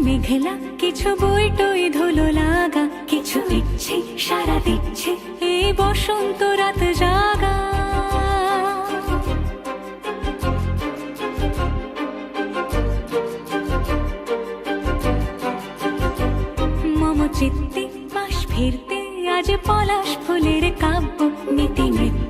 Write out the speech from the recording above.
মেঘলা কিছু বই টই ধুলো লাগা, কিছু ইচ্ছে সারা দিচ্ছে এই বসন্ত রাত জাগা। মম চিত্তে পাশ ফিরতে আজ পলাশ ফুলের কাব্য নীতি নৃত্য